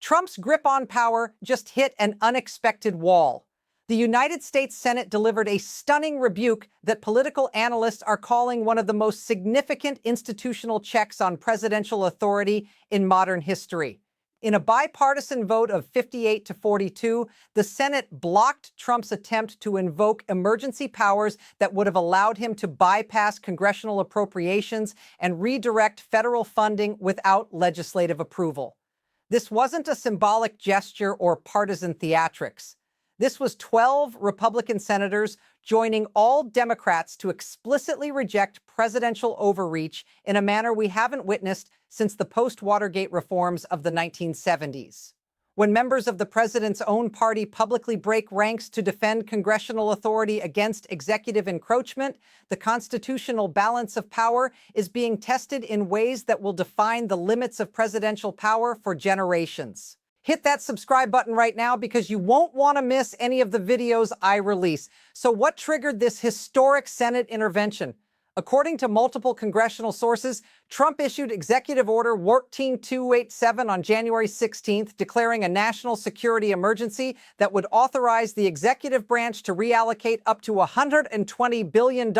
Trump's grip on power just hit an unexpected wall. The United States Senate delivered a stunning rebuke that political analysts are calling one of the most significant institutional checks on presidential authority in modern history. In a bipartisan vote of 58 to 42, the Senate blocked Trump's attempt to invoke emergency powers that would have allowed him to bypass congressional appropriations and redirect federal funding without legislative approval. This wasn't a symbolic gesture or partisan theatrics. This was 12 Republican senators joining all Democrats to explicitly reject presidential overreach in a manner we haven't witnessed since the post-Watergate reforms of the 1970s. When members of the president's own party publicly break ranks to defend congressional authority against executive encroachment, the constitutional balance of power is being tested in ways that will define the limits of presidential power for generations. Hit that subscribe button right now because you won't want to miss any of the videos I release. So what triggered this historic Senate intervention? According to multiple congressional sources, Trump issued Executive Order 14287 on January 16th, declaring a national security emergency that would authorize the executive branch to reallocate up to $120 billion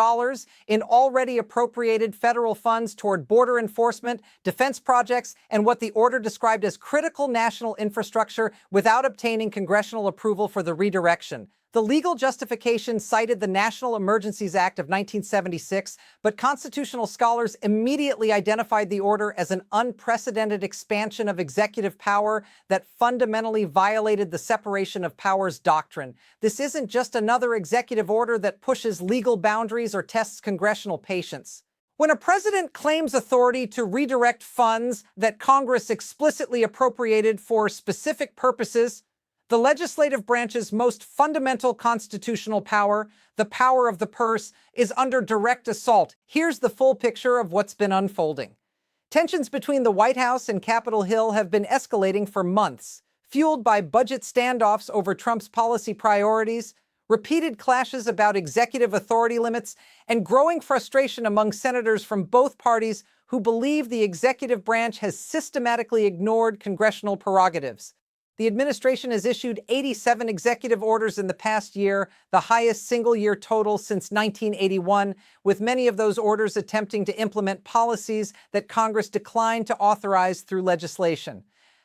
in already appropriated federal funds toward border enforcement, defense projects, and what the order described as critical national infrastructure without obtaining congressional approval for the redirection. The legal justification cited the National Emergencies Act of 1976, but constitutional scholars immediately identified the order as an unprecedented expansion of executive power that fundamentally violated the separation of powers doctrine. This isn't just another executive order that pushes legal boundaries or tests congressional patience. When a president claims authority to redirect funds that Congress explicitly appropriated for specific purposes, the legislative branch's most fundamental constitutional power, the power of the purse, is under direct assault. Here's the full picture of what's been unfolding. Tensions between the White House and Capitol Hill have been escalating for months, fueled by budget standoffs over Trump's policy priorities, repeated clashes about executive authority limits, and growing frustration among senators from both parties who believe the executive branch has systematically ignored congressional prerogatives. The administration has issued 87 executive orders in the past year, the highest single-year total since 1981, with many of those orders attempting to implement policies that Congress declined to authorize through legislation.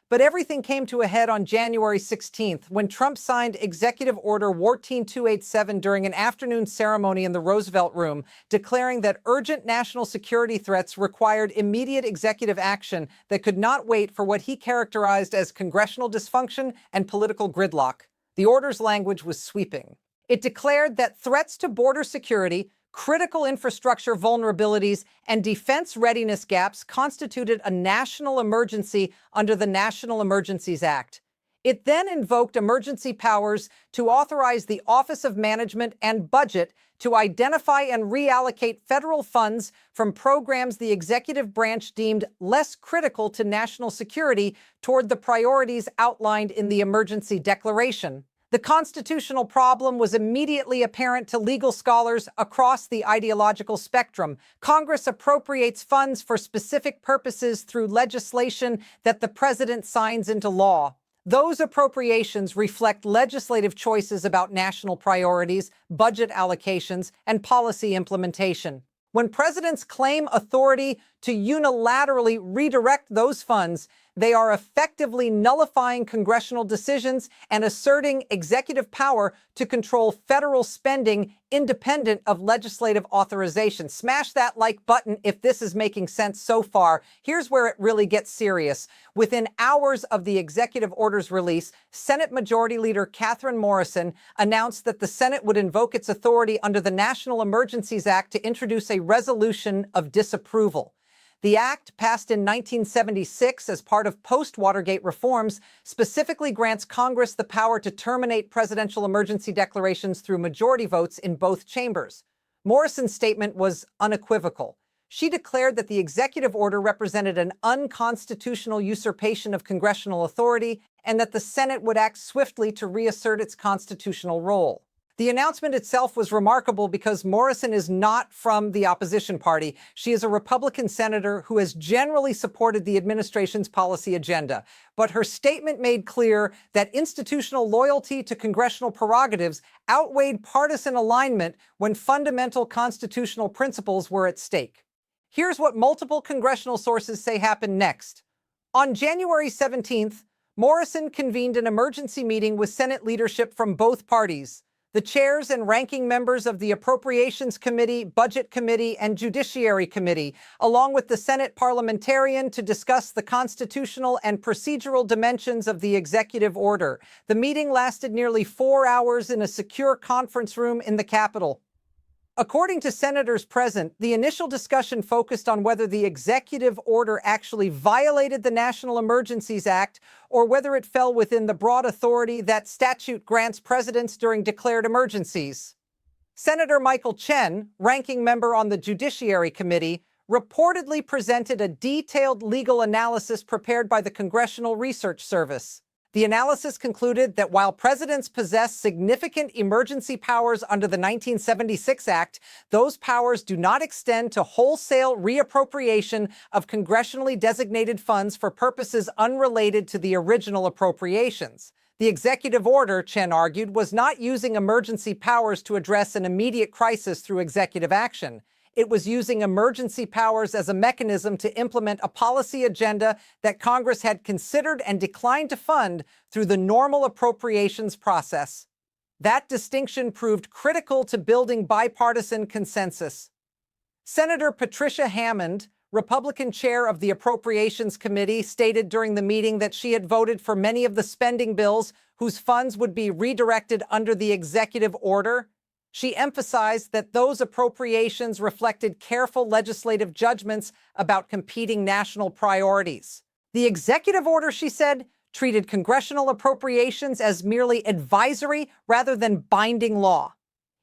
But everything came to a head on January 16th when Trump signed Executive Order 14287 during an afternoon ceremony in the Roosevelt Room, declaring that urgent national security threats required immediate executive action that could not wait for what he characterized as congressional dysfunction and political gridlock. The order's language was sweeping. It declared that threats to border security, critical infrastructure vulnerabilities, and defense readiness gaps constituted a national emergency under the National Emergencies Act. It then invoked emergency powers to authorize the Office of Management and Budget to identify and reallocate federal funds from programs the executive branch deemed less critical to national security toward the priorities outlined in the emergency declaration. The constitutional problem was immediately apparent to legal scholars across the ideological spectrum. Congress appropriates funds for specific purposes through legislation that the president signs into law. Those appropriations reflect legislative choices about national priorities, budget allocations, and policy implementation. When presidents claim authority to unilaterally redirect those funds, they are effectively nullifying congressional decisions and asserting executive power to control federal spending independent of legislative authorization. Smash that like button if this is making sense so far. Here's where it really gets serious. Within hours of the executive order's release, Senate Majority Leader Catherine Morrison announced that the Senate would invoke its authority under the National Emergencies Act to introduce a resolution of disapproval. The act, passed in 1976 as part of post-Watergate reforms, specifically grants Congress the power to terminate presidential emergency declarations through majority votes in both chambers. Morrison's statement was unequivocal. She declared that the executive order represented an unconstitutional usurpation of congressional authority and that the Senate would act swiftly to reassert its constitutional role. The announcement itself was remarkable because Morrison is not from the opposition party. She is a Republican senator who has generally supported the administration's policy agenda. But her statement made clear that institutional loyalty to congressional prerogatives outweighed partisan alignment when fundamental constitutional principles were at stake. Here's what multiple congressional sources say happened next. On January 17th, Morrison convened an emergency meeting with Senate leadership from both parties. The chairs and ranking members of the Appropriations Committee, Budget Committee, and Judiciary Committee, along with the Senate parliamentarian, to discuss the constitutional and procedural dimensions of the executive order. The meeting lasted nearly 4 hours in a secure conference room in the Capitol. According to senators present, the initial discussion focused on whether the executive order actually violated the National Emergencies Act or whether it fell within the broad authority that statute grants presidents during declared emergencies. Senator Michael Chen, ranking member on the Judiciary Committee, reportedly presented a detailed legal analysis prepared by the Congressional Research Service. The analysis concluded that while presidents possess significant emergency powers under the 1976 Act, those powers do not extend to wholesale reappropriation of congressionally designated funds for purposes unrelated to the original appropriations. The executive order, Chen argued, was not using emergency powers to address an immediate crisis through executive action. It was using emergency powers as a mechanism to implement a policy agenda that Congress had considered and declined to fund through the normal appropriations process. That distinction proved critical to building bipartisan consensus. Senator Patricia Hammond, Republican chair of the Appropriations Committee, stated during the meeting that she had voted for many of the spending bills whose funds would be redirected under the executive order. She emphasized that those appropriations reflected careful legislative judgments about competing national priorities. The executive order, she said, treated congressional appropriations as merely advisory rather than binding law.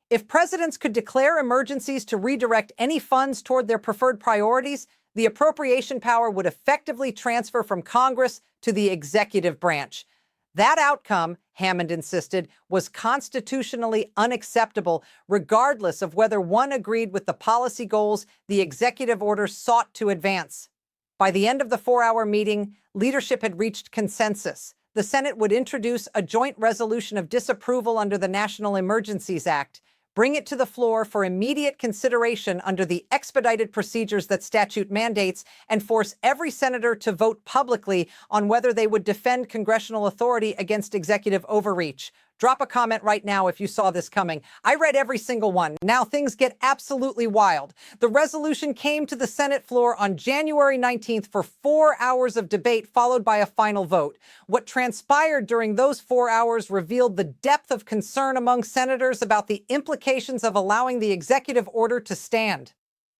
If presidents could declare emergencies to redirect any funds toward their preferred priorities, the appropriation power would effectively transfer from Congress to the executive branch. That outcome, Hammond insisted, was constitutionally unacceptable, regardless of whether one agreed with the policy goals the executive order sought to advance. By the end of the 4-hour meeting, leadership had reached consensus. The Senate would introduce a joint resolution of disapproval under the National Emergencies Act, bring it to the floor for immediate consideration under the expedited procedures that statute mandates, and force every senator to vote publicly on whether they would defend congressional authority against executive overreach. Drop a comment right now if you saw this coming. I read every single one. Now things get absolutely wild. The resolution came to the Senate floor on January 19th for 4 hours of debate, followed by a final vote. What transpired during those 4 hours revealed the depth of concern among senators about the implications of allowing the executive order to stand.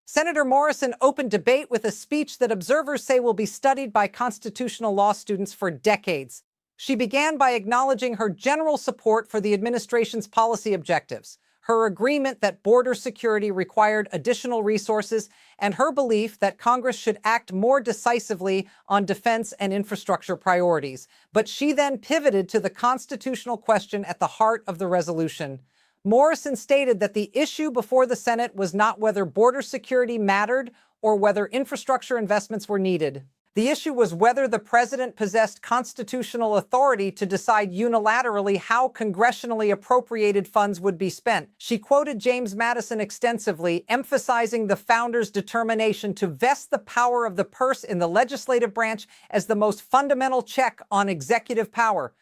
Senator Morrison opened debate with a speech that observers say will be studied by constitutional law students for decades. She began by acknowledging her general support for the administration's policy objectives, her agreement that border security required additional resources, and her belief that Congress should act more decisively on defense and infrastructure priorities. But she then pivoted to the constitutional question at the heart of the resolution. Morrison stated that the issue before the Senate was not whether border security mattered or whether infrastructure investments were needed. The issue was whether the president possessed constitutional authority to decide unilaterally how congressionally appropriated funds would be spent. She quoted James Madison extensively, emphasizing the founders' determination to vest the power of the purse in the legislative branch as the most fundamental check on executive power.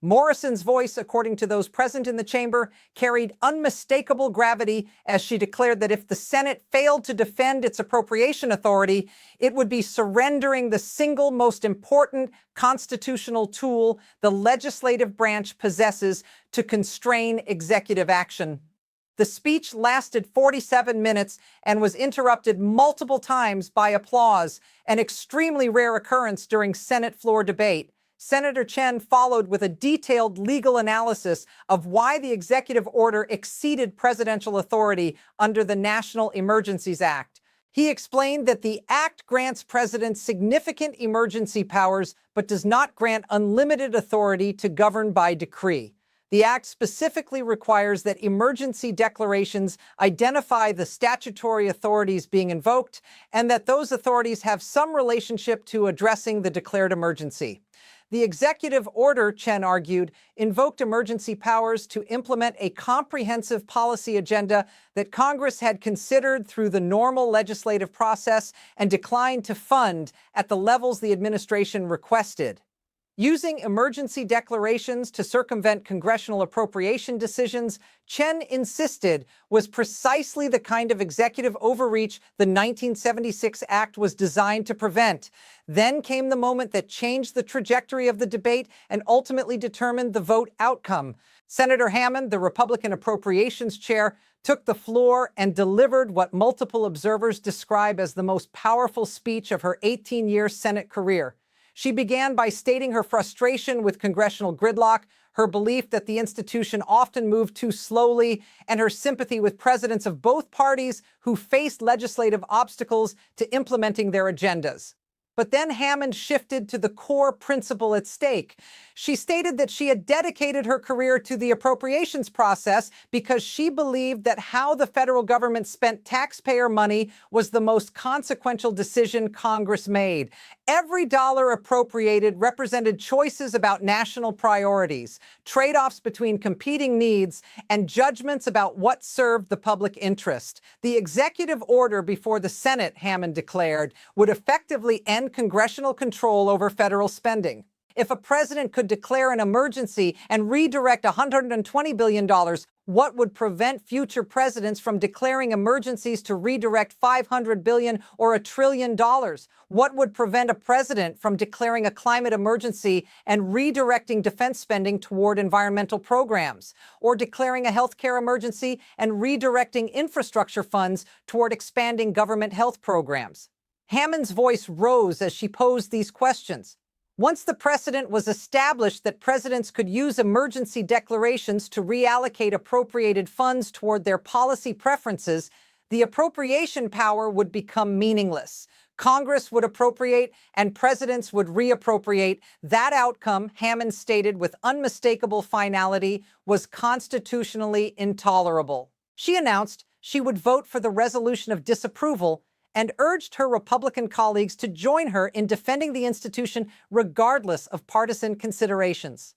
Morrison's voice, according to those present in the chamber, carried unmistakable gravity as she declared that if the Senate failed to defend its appropriation authority, it would be surrendering the single most important constitutional tool the legislative branch possesses to constrain executive action. The speech lasted 47 minutes and was interrupted multiple times by applause, an extremely rare occurrence during Senate floor debate. Senator Chen followed with a detailed legal analysis of why the executive order exceeded presidential authority under the National Emergencies Act. He explained that the act grants presidents significant emergency powers, but does not grant unlimited authority to govern by decree. The act specifically requires that emergency declarations identify the statutory authorities being invoked and that those authorities have some relationship to addressing the declared emergency. The executive order, Chen argued, invoked emergency powers to implement a comprehensive policy agenda that Congress had considered through the normal legislative process and declined to fund at the levels the administration requested. Using emergency declarations to circumvent congressional appropriation decisions, Chen insisted was precisely the kind of executive overreach the 1976 Act was designed to prevent. Then came the moment that changed the trajectory of the debate and ultimately determined the vote outcome. Senator Hammond, the Republican Appropriations Chair, took the floor and delivered what multiple observers describe as the most powerful speech of her 18-year Senate career. She began by stating her frustration with congressional gridlock, her belief that the institution often moved too slowly, and her sympathy with presidents of both parties who faced legislative obstacles to implementing their agendas. But then Hammond shifted to the core principle at stake. She stated that she had dedicated her career to the appropriations process because she believed that how the federal government spent taxpayer money was the most consequential decision Congress made. Every dollar appropriated represented choices about national priorities, trade-offs between competing needs, and judgments about what served the public interest. The executive order before the Senate, Hammond declared, would effectively end congressional control over federal spending. If a president could declare an emergency and redirect $120 billion, what would prevent future presidents from declaring emergencies to redirect $500 billion or $1 trillion? What would prevent a president from declaring a climate emergency and redirecting defense spending toward environmental programs, or declaring a healthcare emergency and redirecting infrastructure funds toward expanding government health programs? Hammond's voice rose as she posed these questions. Once the precedent was established that presidents could use emergency declarations to reallocate appropriated funds toward their policy preferences, the appropriation power would become meaningless. Congress would appropriate and presidents would reappropriate. That outcome, Hammond stated with unmistakable finality, was constitutionally intolerable. She announced she would vote for the resolution of disapproval and urged her Republican colleagues to join her in defending the institution regardless of partisan considerations.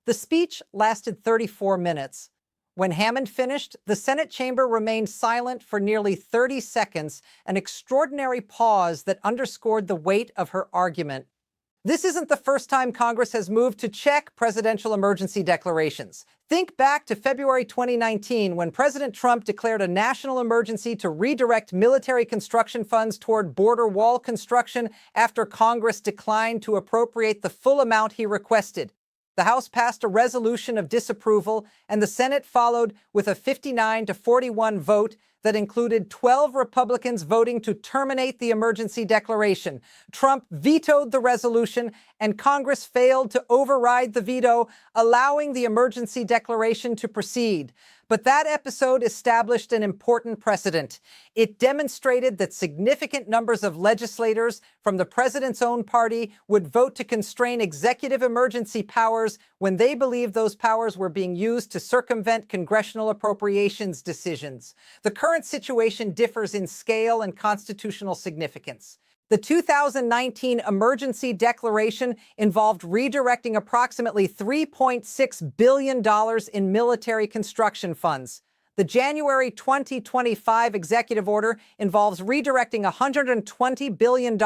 The speech lasted 34 minutes. When Hammond finished, the Senate chamber remained silent for nearly 30 seconds, an extraordinary pause that underscored the weight of her argument. This isn't the first time Congress has moved to check presidential emergency declarations. Think back to February 2019, when President Trump declared a national emergency to redirect military construction funds toward border wall construction after Congress declined to appropriate the full amount he requested. The House passed a resolution of disapproval, and the Senate followed with a 59-41 vote that included 12 Republicans voting to terminate the emergency declaration. Trump vetoed the resolution, and Congress failed to override the veto, allowing the emergency declaration to proceed. But that episode established an important precedent. It demonstrated that significant numbers of legislators from the president's own party would vote to constrain executive emergency powers when they believed those powers were being used to circumvent congressional appropriations decisions. The current situation differs in scale and constitutional significance. The 2019 emergency declaration involved redirecting approximately $3.6 billion in military construction funds. The January 2025 executive order involves redirecting $120 billion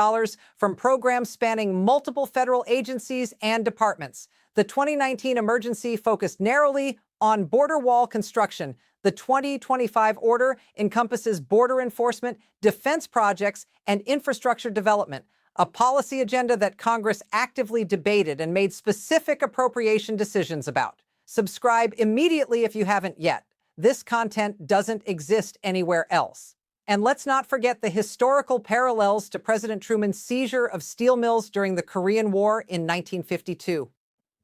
from programs spanning multiple federal agencies and departments. The 2019 emergency focused narrowly on border wall construction. The 2025 order encompasses border enforcement, defense projects, and infrastructure development, a policy agenda that Congress actively debated and made specific appropriation decisions about. Subscribe immediately if you haven't yet. This content doesn't exist anywhere else. And let's not forget the historical parallels to President Truman's seizure of steel mills during the Korean War in 1952.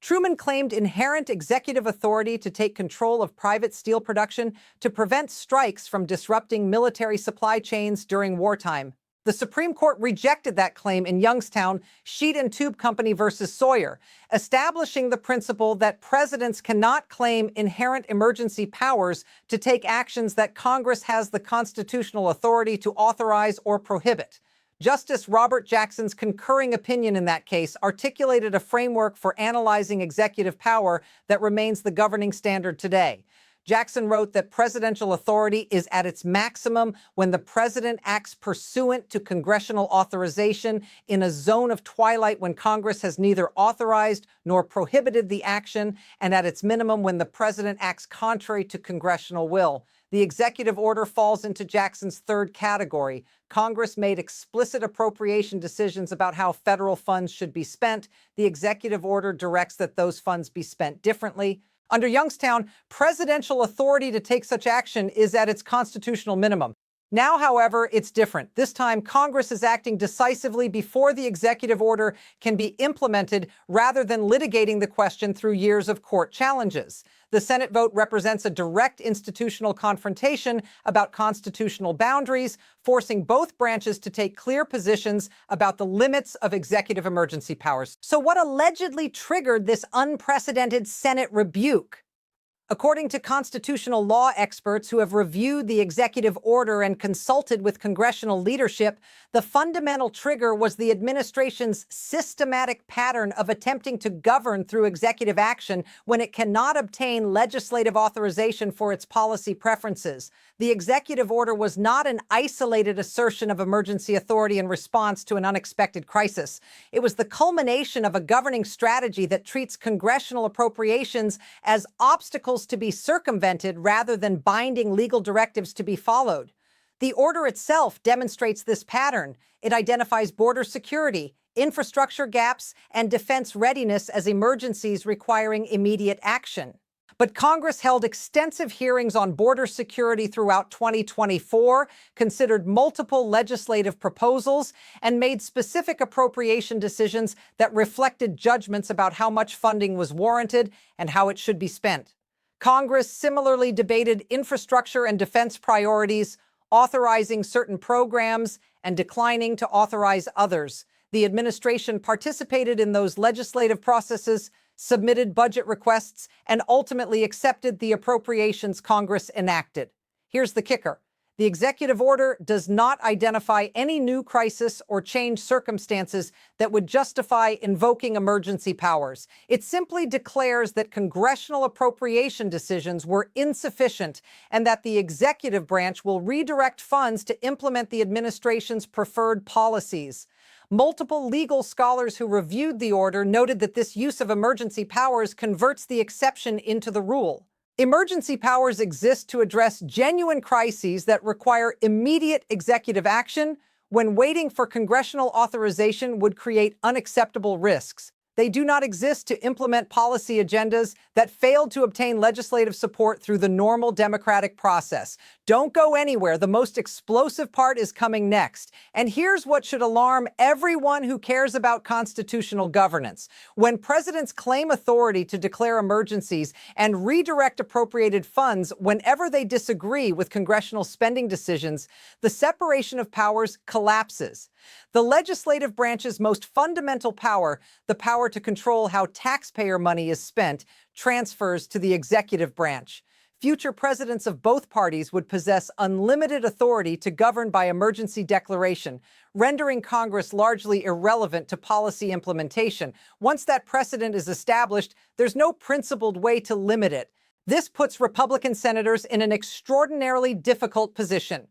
Truman claimed inherent executive authority to take control of private steel production to prevent strikes from disrupting military supply chains during wartime. The Supreme Court rejected that claim in Youngstown, Sheet and Tube Company versus Sawyer, establishing the principle that presidents cannot claim inherent emergency powers to take actions that Congress has the constitutional authority to authorize or prohibit. Justice Robert Jackson's concurring opinion in that case articulated a framework for analyzing executive power that remains the governing standard today. Jackson wrote that presidential authority is at its maximum when the president acts pursuant to congressional authorization in a zone of twilight when Congress has neither authorized nor prohibited the action, and at its minimum when the president acts contrary to congressional will. The executive order falls into Jackson's third category. Congress made explicit appropriation decisions about how federal funds should be spent. The executive order directs that those funds be spent differently. Under Youngstown, presidential authority to take such action is at its constitutional minimum. Now, however, it's different. This time, Congress is acting decisively before the executive order can be implemented rather than litigating the question through years of court challenges. The Senate vote represents a direct institutional confrontation about constitutional boundaries, forcing both branches to take clear positions about the limits of executive emergency powers. So what allegedly triggered this unprecedented Senate rebuke? According to constitutional law experts who have reviewed the executive order and consulted with congressional leadership, the fundamental trigger was the administration's systematic pattern of attempting to govern through executive action when it cannot obtain legislative authorization for its policy preferences. The executive order was not an isolated assertion of emergency authority in response to an unexpected crisis. It was the culmination of a governing strategy that treats congressional appropriations as obstacles to be circumvented rather than binding legal directives to be followed. The order itself demonstrates this pattern. It identifies border security, infrastructure gaps, and defense readiness as emergencies requiring immediate action. But Congress held extensive hearings on border security throughout 2024, considered multiple legislative proposals, and made specific appropriation decisions that reflected judgments about how much funding was warranted and how it should be spent. Congress similarly debated infrastructure and defense priorities, authorizing certain programs and declining to authorize others. The administration participated in those legislative processes, submitted budget requests, and ultimately accepted the appropriations Congress enacted. Here's the kicker. The executive order does not identify any new crisis or changed circumstances that would justify invoking emergency powers. It simply declares that congressional appropriation decisions were insufficient and that the executive branch will redirect funds to implement the administration's preferred policies. Multiple legal scholars who reviewed the order noted that this use of emergency powers converts the exception into the rule. Emergency powers exist to address genuine crises that require immediate executive action when waiting for congressional authorization would create unacceptable risks. They do not exist to implement policy agendas that failed to obtain legislative support through the normal democratic process. Don't go anywhere. The most explosive part is coming next. And here's what should alarm everyone who cares about constitutional governance. When presidents claim authority to declare emergencies and redirect appropriated funds whenever they disagree with congressional spending decisions, the separation of powers collapses. The legislative branch's most fundamental power, the power to control how taxpayer money is spent, transfers to the executive branch. Future presidents of both parties would possess unlimited authority to govern by emergency declaration, rendering Congress largely irrelevant to policy implementation. Once that precedent is established, there's no principled way to limit it. This puts Republican senators in an extraordinarily difficult position.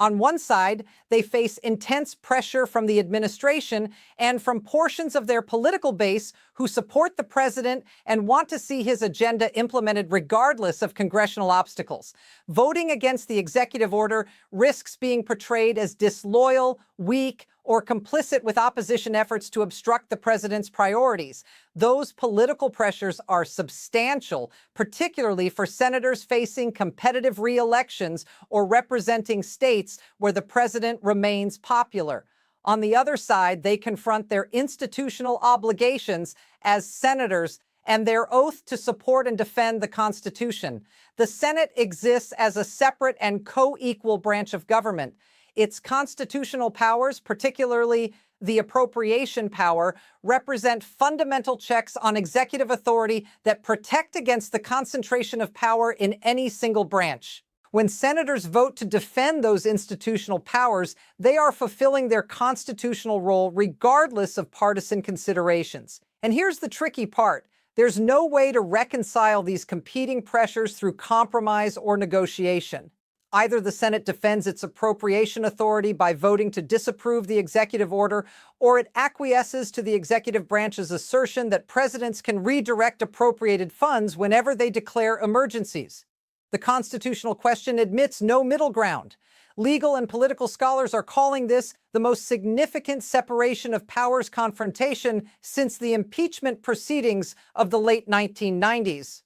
On one side, they face intense pressure from the administration and from portions of their political base who support the president and want to see his agenda implemented regardless of congressional obstacles. Voting against the executive order risks being portrayed as disloyal, weak, or complicit with opposition efforts to obstruct the president's priorities. Those political pressures are substantial, particularly for senators facing competitive re-elections or representing states where the president remains popular. On the other side, they confront their institutional obligations as senators and their oath to support and defend the Constitution. The Senate exists as a separate and co-equal branch of government. its constitutional powers, particularly the appropriation power, represent fundamental checks on executive authority that protect against the concentration of power in any single branch. When senators vote to defend those institutional powers, they are fulfilling their constitutional role regardless of partisan considerations. And here's the tricky part. There's no way to reconcile these competing pressures through compromise or negotiation. Either the Senate defends its appropriation authority by voting to disapprove the executive order, or it acquiesces to the executive branch's assertion that presidents can redirect appropriated funds whenever they declare emergencies. The constitutional question admits no middle ground. Legal and political scholars are calling this the most significant separation of powers confrontation since the impeachment proceedings of the late 1990s.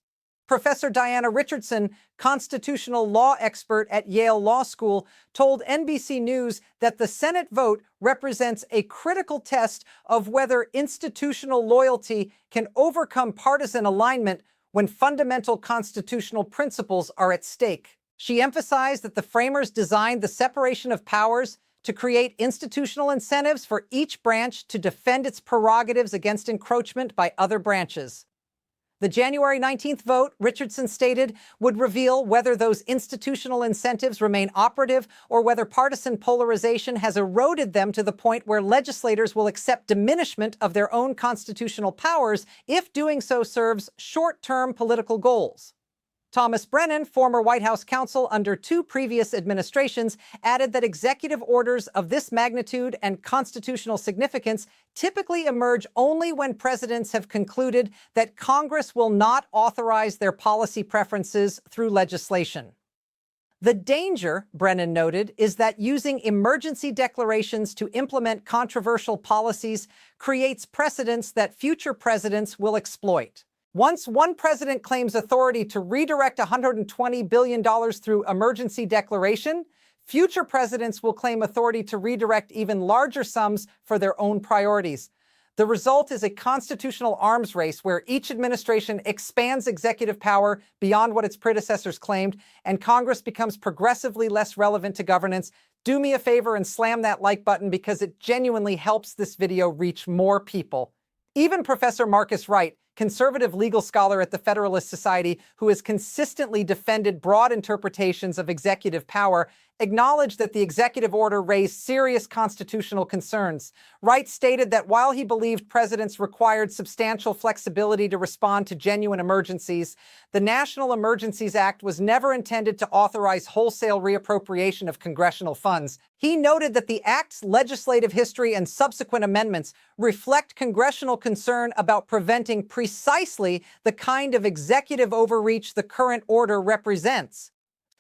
Professor Diana Richardson, constitutional law expert at Yale Law School, told NBC News that the Senate vote represents a critical test of whether institutional loyalty can overcome partisan alignment when fundamental constitutional principles are at stake. She emphasized that the framers designed the separation of powers to create institutional incentives for each branch to defend its prerogatives against encroachment by other branches. The January 19th vote, Richardson stated, would reveal whether those institutional incentives remain operative or whether partisan polarization has eroded them to the point where legislators will accept diminishment of their own constitutional powers if doing so serves short-term political goals. Thomas Brennan, former White House counsel under two previous administrations, added that executive orders of this magnitude and constitutional significance typically emerge only when presidents have concluded that Congress will not authorize their policy preferences through legislation. The danger, Brennan noted, is that using emergency declarations to implement controversial policies creates precedents that future presidents will exploit. Once one president claims authority to redirect $120 billion through emergency declaration, future presidents will claim authority to redirect even larger sums for their own priorities. The result is a constitutional arms race where each administration expands executive power beyond what its predecessors claimed, and Congress becomes progressively less relevant to governance. Do me a favor and slam that like button because it genuinely helps this video reach more people. Even Professor Marcus Wright, conservative legal scholar at the Federalist Society who has consistently defended broad interpretations of executive power, acknowledged that the executive order raised serious constitutional concerns. Wright stated that while he believed presidents required substantial flexibility to respond to genuine emergencies, the National Emergencies Act was never intended to authorize wholesale reappropriation of congressional funds. He noted that the Act's legislative history and subsequent amendments reflect congressional concern about preventing precisely the kind of executive overreach the current order represents.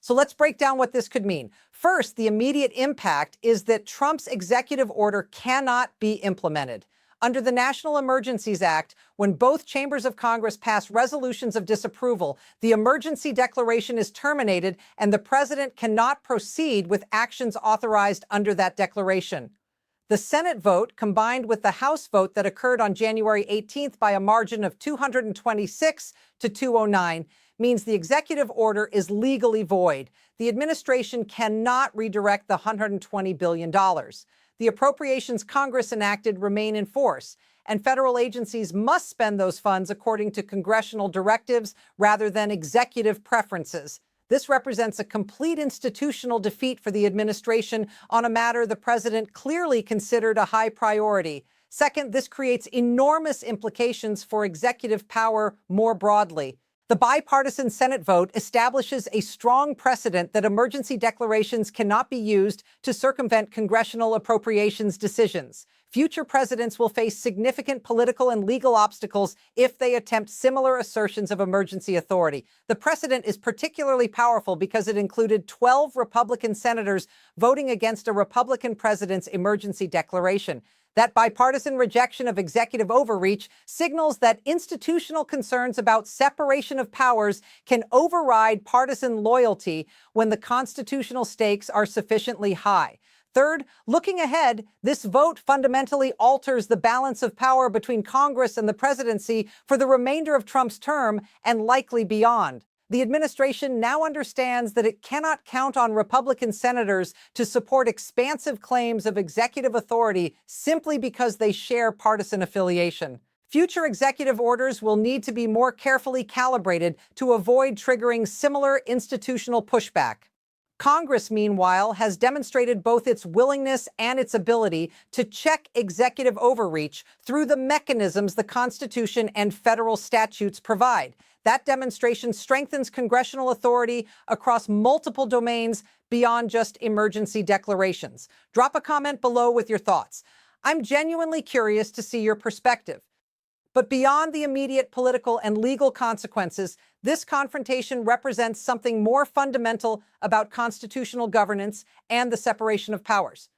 So let's break down what this could mean. First, the immediate impact is that Trump's executive order cannot be implemented. Under the National Emergencies Act, when both chambers of Congress pass resolutions of disapproval, the emergency declaration is terminated and the president cannot proceed with actions authorized under that declaration. The Senate vote, combined with the House vote that occurred on January 18th by a margin of 226 to 209, means the executive order is legally void. The administration cannot redirect the $120 billion. The appropriations Congress enacted remain in force, and federal agencies must spend those funds according to congressional directives rather than executive preferences. This represents a complete institutional defeat for the administration on a matter the president clearly considered a high priority. Second, this creates enormous implications for executive power more broadly. The bipartisan Senate vote establishes a strong precedent that emergency declarations cannot be used to circumvent congressional appropriations decisions. Future presidents will face significant political and legal obstacles if they attempt similar assertions of emergency authority. The precedent is particularly powerful because it included 12 Republican senators voting against a Republican president's emergency declaration. That bipartisan rejection of executive overreach signals that institutional concerns about separation of powers can override partisan loyalty when the constitutional stakes are sufficiently high. Third, looking ahead, this vote fundamentally alters the balance of power between Congress and the presidency for the remainder of Trump's term and likely beyond. The administration now understands that it cannot count on Republican senators to support expansive claims of executive authority simply because they share partisan affiliation. Future executive orders will need to be more carefully calibrated to avoid triggering similar institutional pushback. Congress, meanwhile, has demonstrated both its willingness and its ability to check executive overreach through the mechanisms the Constitution and federal statutes provide. That demonstration strengthens congressional authority across multiple domains beyond just emergency declarations. Drop a comment below with your thoughts. I'm genuinely curious to see your perspective. But beyond the immediate political and legal consequences, this confrontation represents something more fundamental about constitutional governance and the separation of powers.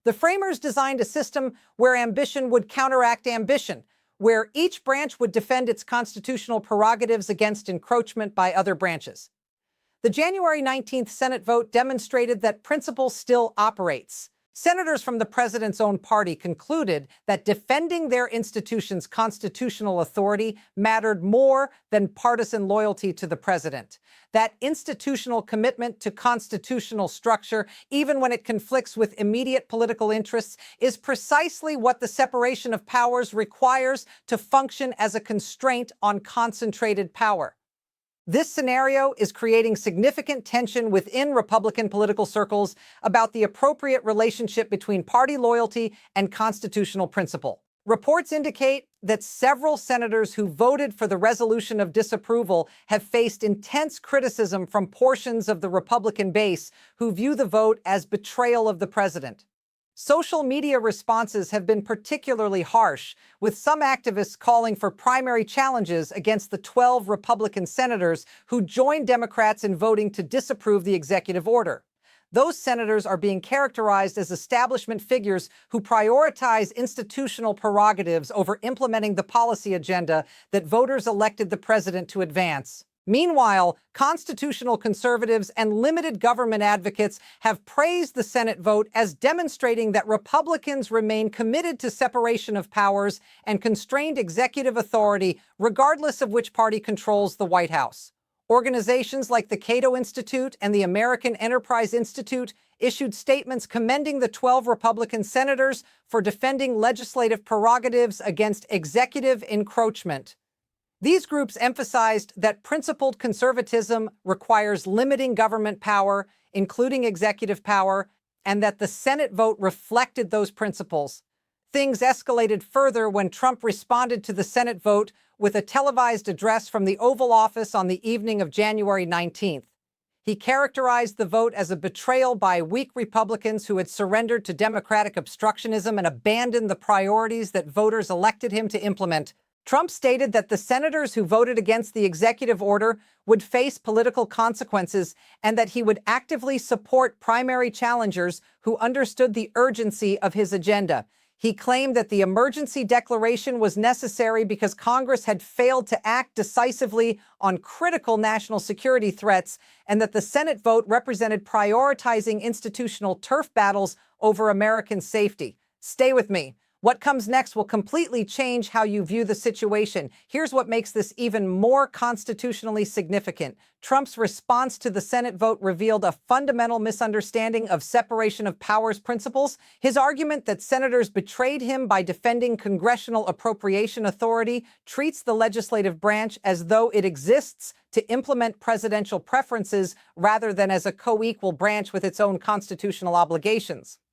The framers designed a system where ambition would counteract ambition, where each branch would defend its constitutional prerogatives against encroachment by other branches. The January 19th Senate vote demonstrated that principle still operates. Senators from the president's own party concluded that defending their institution's constitutional authority mattered more than partisan loyalty to the president. That institutional commitment to constitutional structure, even when it conflicts with immediate political interests, is precisely what the separation of powers requires to function as a constraint on concentrated power. This scenario is creating significant tension within Republican political circles about the appropriate relationship between party loyalty and constitutional principle. Reports indicate that several senators who voted for the resolution of disapproval have faced intense criticism from portions of the Republican base who view the vote as betrayal of the president. Social media responses have been particularly harsh, with some activists calling for primary challenges against the 12 Republican senators who joined Democrats in voting to disapprove the executive order. Those senators are being characterized as establishment figures who prioritize institutional prerogatives over implementing the policy agenda that voters elected the president to advance. Meanwhile, constitutional conservatives and limited government advocates have praised the Senate vote as demonstrating that Republicans remain committed to separation of powers and constrained executive authority, regardless of which party controls the White House. Organizations like the Cato Institute and the American Enterprise Institute issued statements commending the 12 Republican senators for defending legislative prerogatives against executive encroachment. These groups emphasized that principled conservatism requires limiting government power, including executive power, and that the Senate vote reflected those principles. Things escalated further when Trump responded to the Senate vote with a televised address from the Oval Office on the evening of January 19th. He characterized the vote as a betrayal by weak Republicans who had surrendered to Democratic obstructionism and abandoned the priorities that voters elected him to implement. Trump stated that the senators who voted against the executive order would face political consequences and that he would actively support primary challengers who understood the urgency of his agenda. He claimed that the emergency declaration was necessary because Congress had failed to act decisively on critical national security threats and that the Senate vote represented prioritizing institutional turf battles over American safety. Stay with me. What comes next will completely change how you view the situation. Here's what makes this even more constitutionally significant. Trump's response to the Senate vote revealed a fundamental misunderstanding of separation of powers principles. His argument that senators betrayed him by defending congressional appropriation authority treats the legislative branch as though it exists to implement presidential preferences rather than as a co-equal branch with its own constitutional obligations.